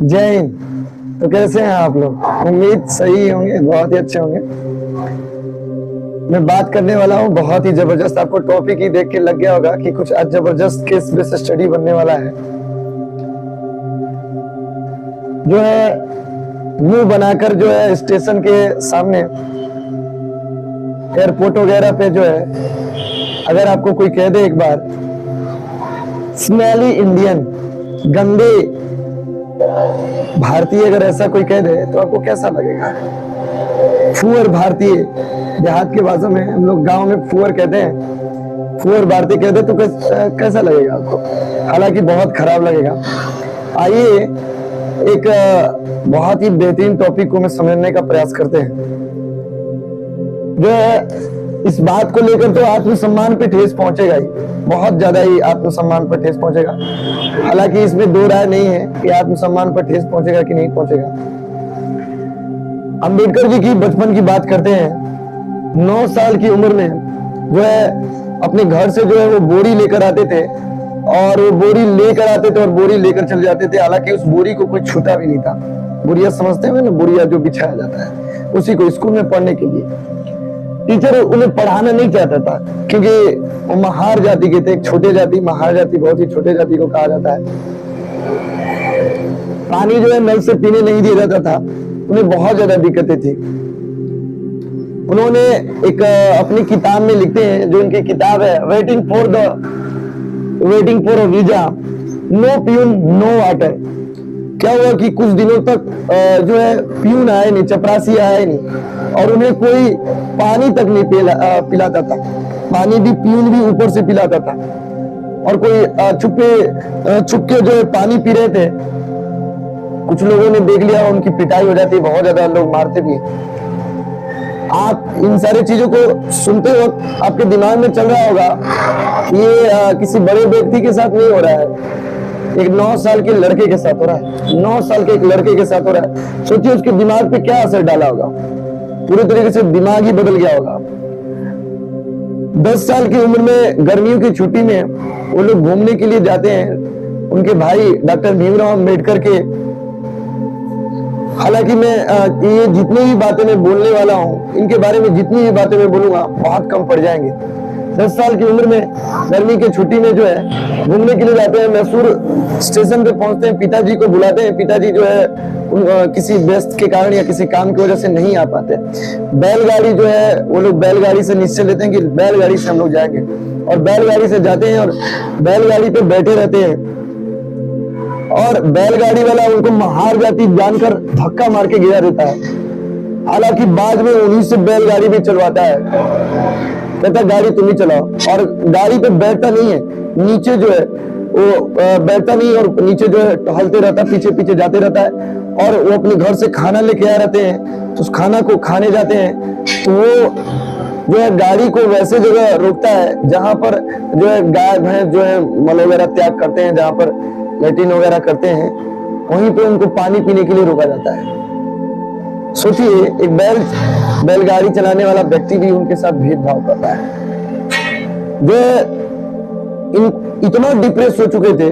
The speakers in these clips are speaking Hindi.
जय हिंद। तो कैसे हैं आप लोग? उम्मीद सही होंगे, बहुत ही अच्छे होंगे। मैं बात करने वाला हूँ बहुत ही जबरदस्त। आपको टॉपिक ही देख के लग गया होगा कि कुछ आज जबरदस्त केस बेस स्टडी बनने वाला है। जो है मुंह बनाकर जो है स्टेशन के सामने एयरपोर्ट वगैरह पे जो है, अगर आपको कोई कह दे एक बार स्मेली इंडियन, गंदे भारतीय, अगर ऐसा कोई कह दे तो आपको कैसा लगेगा? फुअर भारतीय, देहात की भाषा में हम लोग गांव में फुअर कहते हैं। फुअर भारतीय कहते तो कैसा लगेगा आपको? हालांकि बहुत खराब लगेगा। आइए एक बहुत ही बेहतरीन टॉपिक को मैं समझने का प्रयास करते हैं। जो है इस बात को लेकर तो आत्मसम्मान पे ठेस पहुंचेगा ही, बहुत ज्यादा ही आत्मसम्मान पर ठेस पहुंचेगा। हालांकि इसमें दो राय नहीं है कि आत्मसम्मान पर ठेस पहुंचेगा कि नहीं पहुंचेगा। अंबेडकर जी की बचपन की बात करते हैं। 9 साल की उम्र में जो है अपने घर से जो है वो बोरी लेकर आते थे, और वो बोरी लेकर आते थे और बोरी लेकर चले जाते थे। हालांकि उस बोरी को कोई छूता भी नहीं था। बोरिया समझते हैं ना, बोरिया जो बिछाया जाता है, उसी को स्कूल में पढ़ने के लिए टीचर उन्हें पढ़ाना नहीं चाहता था, क्योंकि वो महार जाति के थे। एक छोटे जाति, महार जाति बहुत ही छोटे जाति को कहा जाता है। पानी जो है नल से पीने नहीं दिया जाता था, उन्हें बहुत ज्यादा दिक्कतें थी। उन्होंने एक अपनी किताब में लिखते हैं, जो उनकी किताब है waiting for a visa, no peon no water. क्या हुआ कि कुछ दिनों तक जो है प्यून आए नहीं, चपरासी आए नहीं, और उन्हें कोई पानी तक नहीं पिलाता था। पानी भी प्यून भी ऊपर से पिलाता था, और कोई छुपके जो है पानी पी रहे थे। कुछ लोगों ने देख लिया, उनकी पिटाई हो जाती, बहुत ज्यादा लोग मारते भी। आप इन सारी चीजों को सुनते वक्त आपके दिमाग में चल रहा होगा ये किसी बड़े व्यक्ति के साथ नहीं हो रहा है, एक 9 साल के लड़के के साथ हो रहा है। 9 साल के एक लड़के के साथ हो रहा है। सोचिए उसके दिमाग पे क्या असर डाला होगा, पूरे तरीके से दिमाग ही बदल गया होगा। 10 साल की उम्र में गर्मियों की छुट्टी में वो लोग घूमने के लिए जाते हैं, उनके भाई डॉक्टर भीमराव अंबेडकर के। हालांकि मैं ये जितनी भी बातें मैं बोलने वाला हूँ, इनके बारे में जितनी भी बातें मैं बोलूंगा बहुत कम पड़ जाएंगे। 10 साल की उम्र में गर्मी की छुट्टी में जो है घूमने के लिए जाते हैं। मैसूर स्टेशन पे पहुंचते हैं, पिताजी को बुलाते हैं। पिताजी जो है किसी व्यस्त के कारण या किसी काम की वजह से नहीं आ पाते। बैलगाड़ी जो है वो लोग बैलगाड़ी से निश्चय लेते हैं कि बैलगाड़ी से हम लोग जाएंगे, और बैलगाड़ी से जाते हैं और बैलगाड़ी पे बैठे रहते हैं। और बैलगाड़ी वाला उनको महार जाति जानकर धक्का मार के गिरा देता है। हालांकि बाद में उन्हीं से बैलगाड़ी भी चलवाता है, कहता गाड़ी तुम ही चलाओ। और गाड़ी पे बैठता नहीं है, नीचे जो है वो बैठता नहीं, और नीचे जो है टहलते रहता है, पीछे पीछे जाते रहता है। और वो अपने घर से खाना लेके आ रहते हैं, तो उस खाना को खाने जाते हैं। तो वो जो है गाड़ी को वैसे जगह रोकता है जहां पर जो है गाय भैंस जो है मल वगैरह त्याग करते हैं, जहां पर लैट्रिन वगैरह करते हैं, वहीं पे उनको पानी पीने के लिए रोका जाता है। सोचिए एक बैलगाड़ी चलाने वाला व्यक्ति भी उनके साथ भेदभाव कर रहा है। वे इतना डिप्रेस हो चुके थे,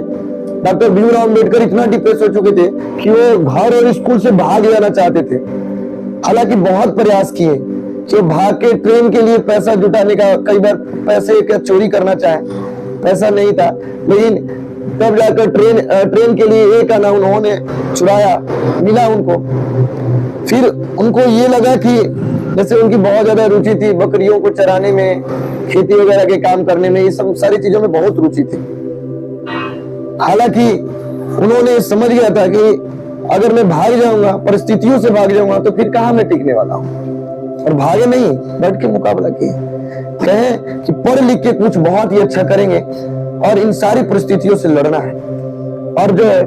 डॉक्टर भीमराव अंबेडकर इतना डिप्रेस हो चुके थे कि वो घर और स्कूल से भाग जाना चाहते थे। हालांकि बहुत प्रयास किए कि भाग के ट्रेन के लिए पैसा जुटाने का, कई बार पैसे का चोरी करना चाहे, पैसा नहीं था, लेकिन तब जाकर ट्रेन के लिए एक आना उन्होंने चुराया, मिला उनको। फिर उनको ये लगा कि जैसे उनकी बहुत ज्यादा रुचि थी बकरियों को चराने में, खेती वगैरह के काम करने में, ये सब सारी चीजों में बहुत रुचि थी। हालांकि उन्होंने समझ गया था कि अगर मैं भाग जाऊंगा, परिस्थितियों से भाग जाऊंगा, तो फिर कहां मैं टिकने वाला हूं। और भागे नहीं, डट के मुकाबला किए, कहें कि पढ़ लिख के कुछ बहुत ही अच्छा करेंगे और इन सारी परिस्थितियों से लड़ना है। और जो है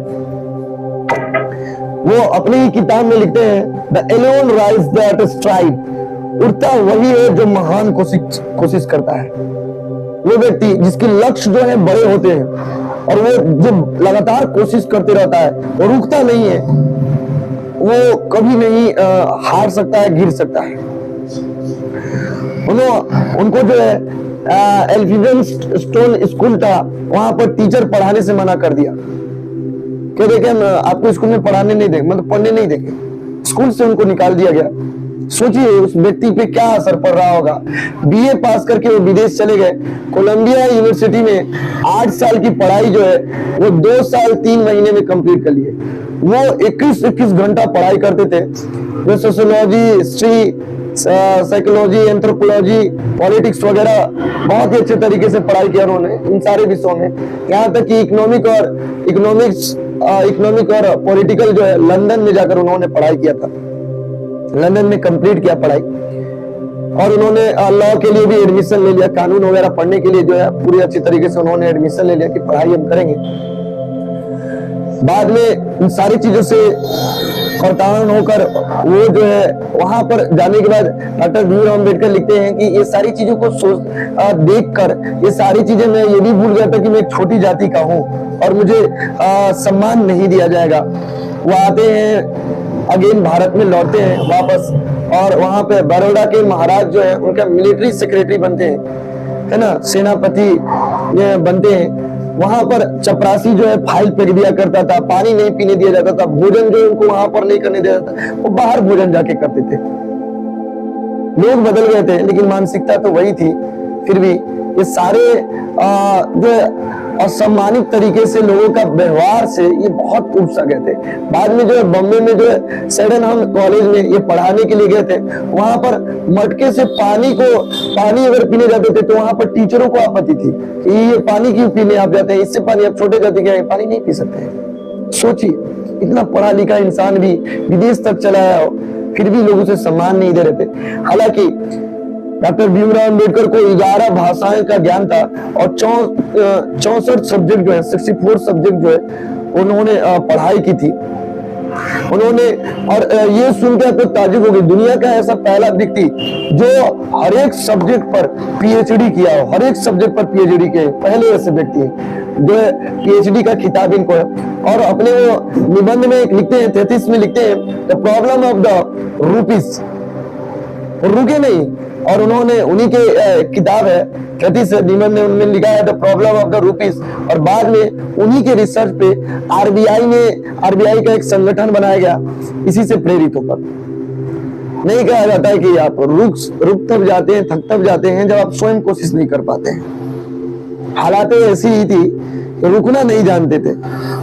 वो अपनी ही किताब में लिखते हैं, the Elon rise that strive, उड़ता वही है जो महान कोशिश करता है। वो व्यक्ति जिसके लक्ष्य जो है बड़े होते हैं, और वो जो लगातार कोशिश करते रहता है, वो रुकता नहीं है, वो कभी नहीं हार सकता है, गिर सकता है। उनको जो है एल्फिंस्टन स्कूल था, वहां पर टीचर पढ़ाने से मना कर दिया, क्या देखे, हम आपको स्कूल में पढ़ाने नहीं देंगे, मतलब पढ़ने नहीं देंगे, स्कूल से उनको निकाल दिया गया। सोचिए उस व्यक्ति पे क्या असर पड़ रहा होगा। बीए पास करके वो विदेश चले गए, कोलंबिया यूनिवर्सिटी में 8 साल की पढ़ाई जो है वो 2 साल 3 महीने में कंप्लीट कर लिए। वो 21 घंटा पढ़ाई करते थे, जो sociology, history, psychology, anthropology, politics वगैरह बहुत ही अच्छे तरीके से पढ़ाई किया उन्होंने इन सारे विषयों में। यहाँ तक कि इकोनॉमिक और पॉलिटिकल जो है लंदन में जाकर उन्होंने पढ़ाई किया था, लंदन में कंप्लीट किया पढ़ाई। और उन्होंने लॉ के लिए भी एडमिशन ले लिया, कानून वगैरह पढ़ने के लिए जो है पूरी अच्छी तरीके से उन्होंने एडमिशन ले लिया कि पढ़ाई हम करेंगे। बाद में इन सारी चीजों से परेशान होकर वो जो है वहां पर जाने के बाद डॉक्टर भीमराव अम्बेडकर लिखते हैं कि ये सारी चीजों को देखकर ये सारी चीजें मैं ये भी भूल गया था कि मैं एक छोटी जाति का हूँ और मुझे सम्मान नहीं दिया जाएगा। वो आते हैं अगेन, भारत में लौटते हैं वापस, और वहां पे बड़ौदा के महाराज जो है उनका मिलिट्री सेक्रेटरी बनते हैं, है ना, सेनापति बनते हैं। वहां पर चपरासी जो है फाइल फेंक दिया करता था, पानी नहीं पीने दिया जाता था, भोजन जो उनको वहां पर नहीं करने दिया जाता, वो बाहर भोजन जाके करते थे। लोग बदल गए थे लेकिन मानसिकता तो वही थी। फिर भी ये सारे जो असम्मानित तरीके से लोगों का व्यवहार से ये बहुत टूट सा गए थे। बाद में जो है बॉम्बे में जो है सेडेनहम कॉलेज में ये पढ़ाने के लिए गए थे, वहां पर मटके से पानी अगर पीने जाते थे तो वहां पर टीचरों को आपत्ति थी कि ये पानी क्यों पीने आप जाते हैं, इससे पानी, आप छोटे जाति के पानी नहीं पी सकते हैं। सोचिए इतना पढ़ा लिखा इंसान भी विदेश तक चला आया हो, फिर भी लोग उसे सम्मान नहीं दे रहे थे। हालांकि डॉक्टर भीमराव अम्बेडकर को 11 भाषाएं का ज्ञान था और 64 सब्जेक्ट जो है, 64 सब्जेक्ट जो है उन्होंने पढ़ाई की थी उन्होंने। और ये सुनकर आपको ताज्जुब होगी, दुनिया का ऐसा पहला व्यक्ति जो हर एक सब्जेक्ट पर पीएचडी किया हो, हर एक सब्जेक्ट पर पीएचडी किए, पहले ऐसे व्यक्ति हैं जो पीएचडी का खिताब इनको है। और अपने वो निबंध में एक लिखते हैं, 33 में लिखते हैं, the problem of the rupees, रुके नहीं। और उन्होंने उन्हीं के किताब है 33 निबंध में उन्होंने लिखा है the problem of the rupees. और बाद में उन्हीं के रिसर्च पे आरबीआई का एक संगठन बनाया गया, इसी से प्रेरित होकर। नहीं कहा जाता है कि आप रुक तब जाते हैं, थक तब जाते हैं जब आप स्वयं कोशिश नहीं कर पाते हैं। हालात ऐसी ही थी, रुकना नहीं जानते थे।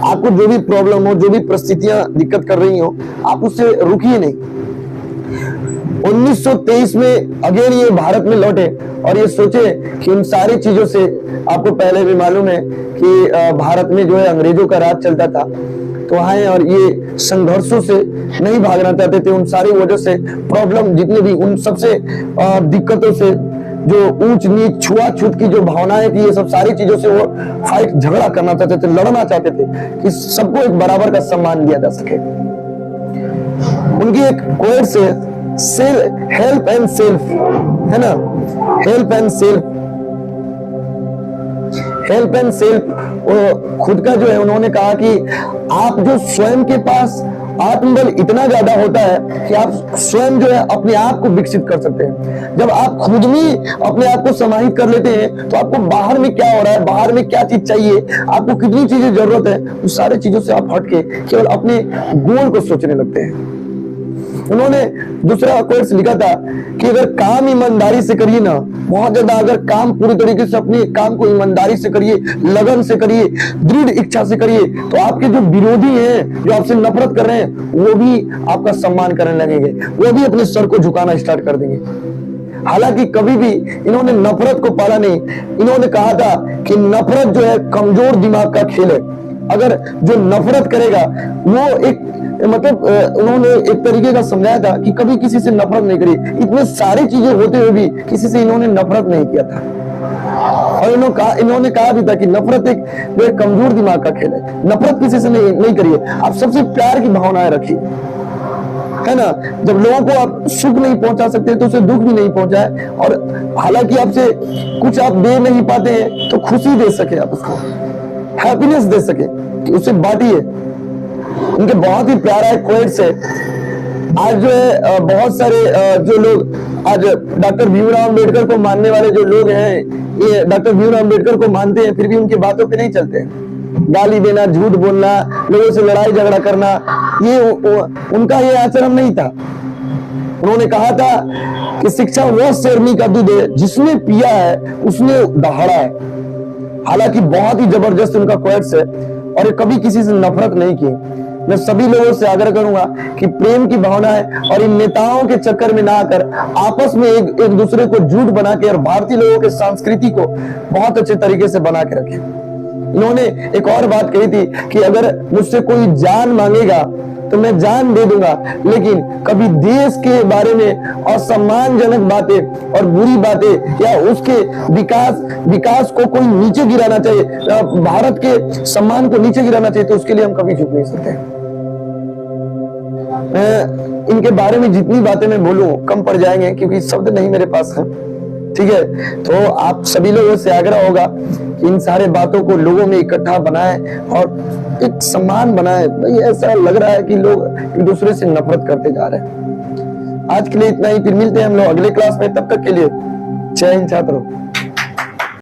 आपको जो भी प्रॉब्लम हो, जो भी परिस्थितियां दिक्कत कर रही हो, आप उससे रुकिए नहीं। 1923 में अगेन ये भारत में लौटे और ये सोचे कि उन सारी चीजों से, आपको पहले भी मालूम है कि भारत में जो है अंग्रेजों का राज चलता था, तो आए और ये संघर्षों से नहीं भागना चाहते थे। उन सारी वजह से प्रॉब्लम जितने भी, उन सबसे दिक्कतों से, जो ऊंच नीच छुआछूत की जो भावनाएं थी, ये सब सारी चीजों से वो फाइट, झगड़ा करना चाहते थे, लड़ना चाहते थे कि सबको एक बराबर का सम्मान दिया जा सके। उनकी एक कोट से हेल्प एंड सेल्फ, है ना, हेल्प एंड सेल्फ, खुद का जो है उन्होंने कहा कि आप जो स्वयं के पास आत्मबल इतना ज्यादा होता है कि आप स्वयं जो है अपने आप को विकसित कर सकते हैं। जब आप खुद में अपने आप को समाहित कर लेते हैं तो आपको बाहर में क्या हो रहा है, बाहर में क्या चीज चाहिए, आपको कितनी चीजें जरूरत है, उस सारी चीजों से आप हटके केवल अपने गोल को सोचने लगते हैं। उन्होंने दूसरा कोर्स लिखा था कि अगर काम ईमानदारी से करिए ना, बहुत ज्यादा अगर काम पूरी तरीके से अपने काम को ईमानदारी से करिए, लगन से करिए, दृढ़ इच्छा से करिए, तो आपके जो विरोधी हैं, जो आपसे नफरत कर रहे हैं, वो भी आपका सम्मान करने लगेंगे, वो भी अपने सर को झुकाना स्टार्ट कर देंगे। हालांकि कभी भी इन्होंने नफरत को पाला नहीं। इन्होंने कहा था कि नफरत जो है कमजोर दिमाग का खेल है। अगर जो नफरत करेगा वो एक, मतलब उन्होंने एक तरीके का समझाया था कि कभी किसी से नफरत नहीं करी। इतने सारी चीजें होते हुए भी किसी से इन्होंने नफरत नहीं किया था। और इन्होंने कहा भी था कि नफरत एक कमजोर दिमाग का खेल है, नफरत किसी से नहीं करिए, आप सबसे प्यार की भावनाएं रखिए, है ना। जब लोगों को आप सुख नहीं पहुंचा सकते तो उसे दुख भी नहीं पहुंचाए, और हालांकि आपसे कुछ आप दे नहीं पाते हैं तो खुशी दे सके, आप उसको हैप्पीनेस दे सके, उसे बांटिए। उनके बहुत ही प्यारा एक क्वेट्स है। आज जो है बहुत सारे जो लोग आज डॉक्टर भीमराव अम्बेडकर को मानने वाले जो लोग हैं, ये डॉक्टर भीमराव अम्बेडकर को मानते हैं, फिर भी उनकी बातों पे नहीं चलते हैं। गाली देना, झूठ बोलना, लोगों से लड़ाई झगड़ा करना, ये उनका ये आचरण नहीं था। उन्होंने कहा था कि शिक्षा वह शेरनी का दूध है जिसने पिया है उसने दहाड़ा है। हालांकि बहुत ही जबरदस्त उनका क्वेट्स है और ये कभी किसी से नफरत नहीं की। मैं सभी लोगों से आग्रह करूंगा कि प्रेम की भावना है और इन नेताओं के चक्कर में ना आकर आपस में एक दूसरे को झूठ बना के और भारतीय लोगों के संस्कृति को बहुत अच्छे तरीके से बना के रखें। इन्होंने एक और बात कही थी कि अगर मुझसे कोई जान मांगेगा तो मैं जान दे दूंगा, लेकिन कभी देश के बारे में असम्मानजनक बातें और बुरी बातें या उसके विकास को कोई नीचे गिराना चाहिए, भारत के सम्मान को नीचे गिराना चाहिए, तो उसके लिए हम कभी झुक नहीं सकते। इनके बारे में जितनी बातें मैं बोलूं कम पड़ जाएंगे क्योंकि शब्द नहीं मेरे पास है। ठीक है, तो आप सभी लोगों से आग्रह होगा कि इन सारे बातों को लोगों में इकट्ठा बनाएं और एक सम्मान बनाएं। भाई ऐसा लग रहा है कि लोग एक दूसरे से नफरत करते जा रहे हैं। आज के लिए इतना ही, फिर मिलते हैं हम लोग अगले क्लास में। तब तक के लिए जय हिंद छात्रों।